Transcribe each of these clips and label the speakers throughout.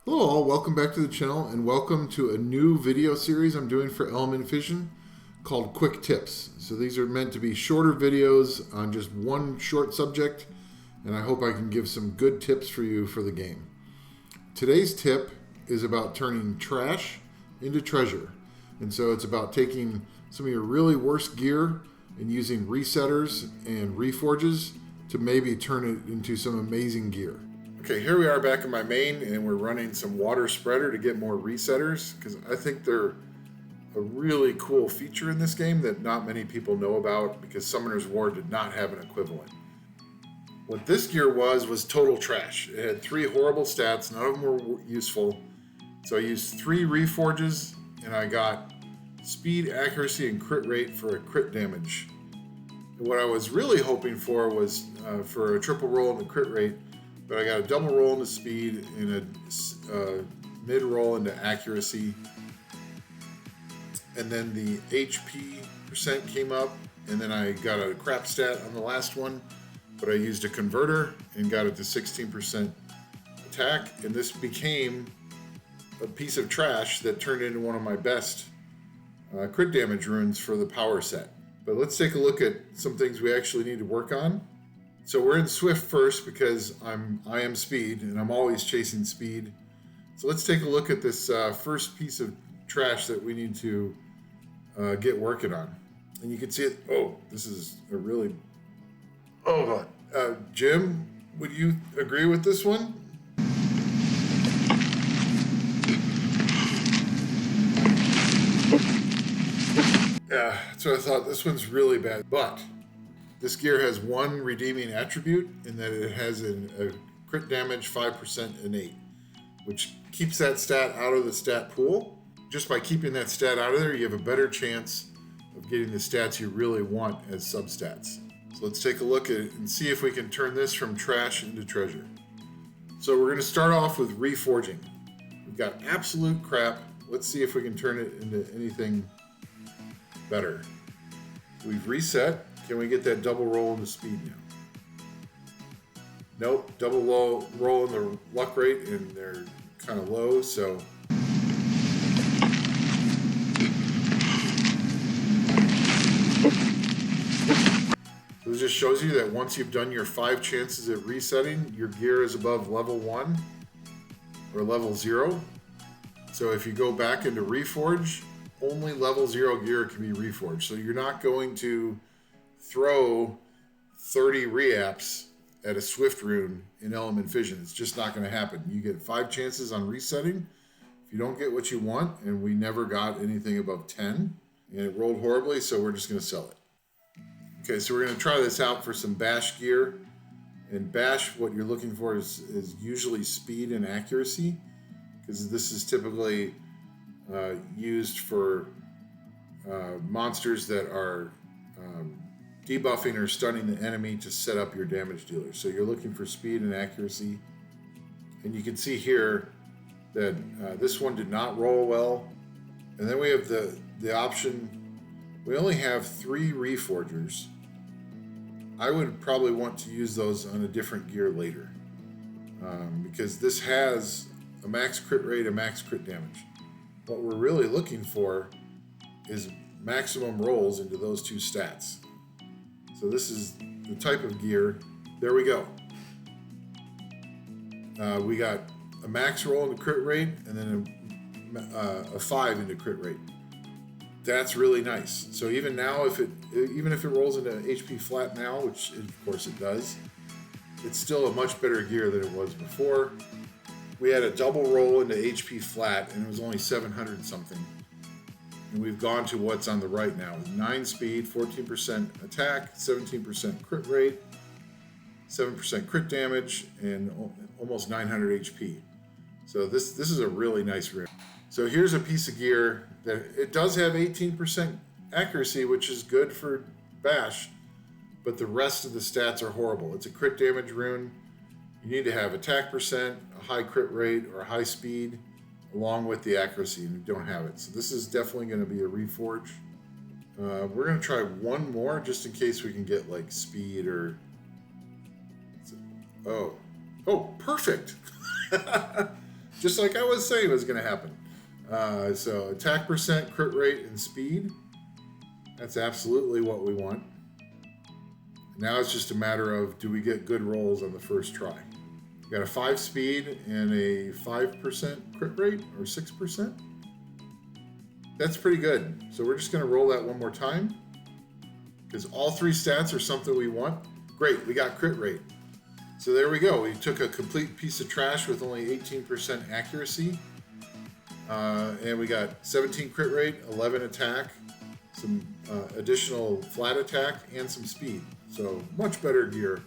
Speaker 1: Hello all, welcome back to the channel and welcome to a new video series I'm doing for Element Fission called Quick Tips. So these are meant to be shorter videos on just one short subject, and I hope I can give some good tips for you for the game. Today's tip is about turning trash into treasure. And so it's about taking some of your really worst gear and using resetters and reforges to maybe turn it into some amazing gear. Okay, here we are back in my main, and we're running some water spreader to get more resetters because I think they're a really cool feature in this game that not many people know about because Summoner's War did not have an equivalent. What this gear was total trash. It had 3 horrible stats, none of them were useful. So I used 3 reforges, and I got speed, accuracy, and crit rate for a crit damage. And what I was really hoping for was for a triple roll and a crit rate, but I got a double roll into speed and a mid roll into accuracy. And then the HP percent came up, and then I got a crap stat on the last one, but I used a converter and got it to 16% attack, and this became a piece of trash that turned into one of my best crit damage runes for the power set. But let's take a look at some things we actually need to work on. So we're in Swift first because I am speed, and I'm always chasing speed. So let's take a look at this first piece of trash that we need to get working on. And you can see it. Oh, this is a really... Oh, God. Jim, would you agree with this one? Yeah, that's what I thought. This one's really bad, but this gear has one redeeming attribute in that it has a crit damage 5% innate, which keeps that stat out of the stat pool. Just by keeping that stat out of there, you have a better chance of getting the stats you really want as substats. So let's take a look at it and see if we can turn this from trash into treasure. So we're going to start off with reforging. We've got absolute crap. Let's see if we can turn it into anything better. We've reset. Can we get that double roll into speed now? Nope, double roll in the luck rate, and they're kind of low, so. This just shows you that once you've done your 5 chances at resetting, your gear is above level 1 or level 0. So if you go back into Reforge, only level 0 gear can be reforged. So you're not going to throw 30 reaps at a Swift rune in Element Fission. It's just not going to happen. You get 5 chances on resetting. If you don't get what you want, and we never got anything above 10, and it rolled horribly, so we're just going to sell it. Okay, so we're going to try this out for some bash gear. And bash, what you're looking for is usually speed and accuracy, because this is typically used for monsters that are debuffing or stunning the enemy to set up your damage dealer. So you're looking for speed and accuracy. And you can see here that this one did not roll well. And then we have the option, we only have 3 reforgers. I would probably want to use those on a different gear later, because this has a max crit rate, a max crit damage. What we're really looking for is maximum rolls into those 2 stats. So this is the type of gear. There we go. We got a max roll into crit rate, and then a 5 into crit rate. That's really nice. So even now, even if it rolls into HP flat now, which of course it does, it's still a much better gear than it was before. We had a double roll into HP flat, and it was only 700 something. And we've gone to what's on the right now. 9 speed, 14% attack, 17% crit rate, 7% crit damage, and almost 900 HP. So this is a really nice rune. So here's a piece of gear that it does have 18% accuracy, which is good for bash, but the rest of the stats are horrible. It's a crit damage rune. You need to have attack percent, a high crit rate, or high speed, along with the accuracy, and you don't have it. So this is definitely going to be a reforge. We're going to try one more just in case we can get like speed or... Oh, perfect. just like I was saying was going to happen. So attack percent, crit rate, and speed. That's absolutely what we want. Now it's just a matter of, do we get good rolls on the first try? We got a 5 speed and a 5% crit rate, or 6%. That's pretty good. So we're just going to roll that one more time, because all 3 stats are something we want. Great, we got crit rate. So there we go. We took a complete piece of trash with only 18% accuracy. And we got 17 crit rate, 11 attack, some additional flat attack, and some speed. So much better gear.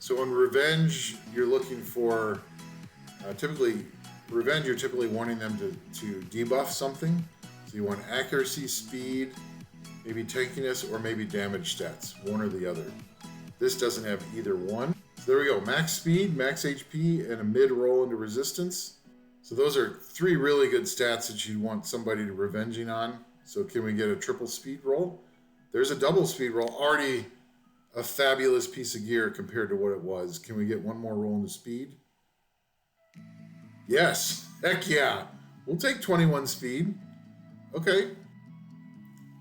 Speaker 1: So on Revenge, you're looking for, Revenge, you're typically wanting them to debuff something. So you want accuracy, speed, maybe tankiness, or maybe damage stats, one or the other. This doesn't have either one. So there we go, max speed, max HP, and a mid roll into resistance. So those are 3 really good stats that you want somebody to revenging on. So can we get a triple speed roll? There's a double speed roll, already a fabulous piece of gear compared to what it was. Can we get one more roll into speed? Yes, heck yeah. We'll take 21 speed. Okay.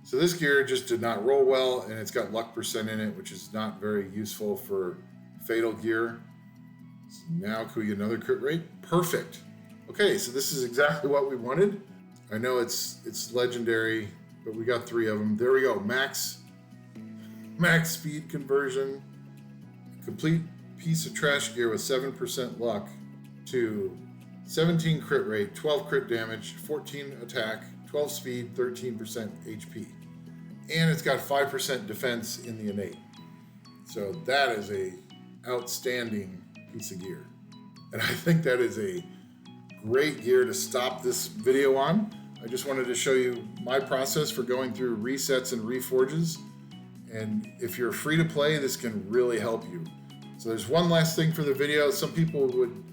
Speaker 1: So this gear just did not roll well, and it's got luck percent in it, which is not very useful for fatal gear. So now can we get another crit rate? Perfect. Okay, so this is exactly what we wanted. I know it's legendary, but we got 3 of them. There we go. Max speed conversion. Complete piece of trash gear with 7% luck to 17 crit rate, 12 crit damage, 14 attack, 12 speed, 13% HP. And it's got 5% defense in the innate. So that is a outstanding piece of gear. And I think that is a great gear to stop this video on. I just wanted to show you my process for going through resets and reforges. And if you're free to play, this can really help you. So there's one last thing for the video. Some people would,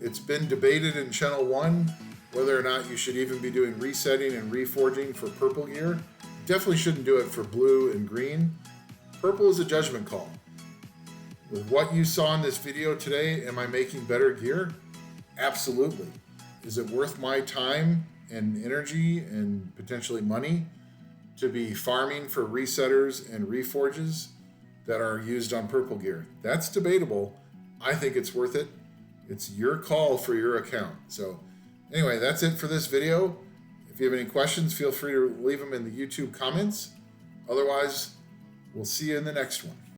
Speaker 1: it's been debated in channel 1 whether or not you should even be doing resetting and reforging for purple gear. Definitely shouldn't do it for blue and green. Purple is a judgment call. With what you saw in this video today, am I making better gear? Absolutely. Is it worth my time and energy and potentially money to be farming for resetters and reforges that are used on purple gear? That's debatable. I think it's worth it. It's your call for your account. So anyway, that's it for this video. If you have any questions, feel free to leave them in the YouTube comments. Otherwise, we'll see you in the next one.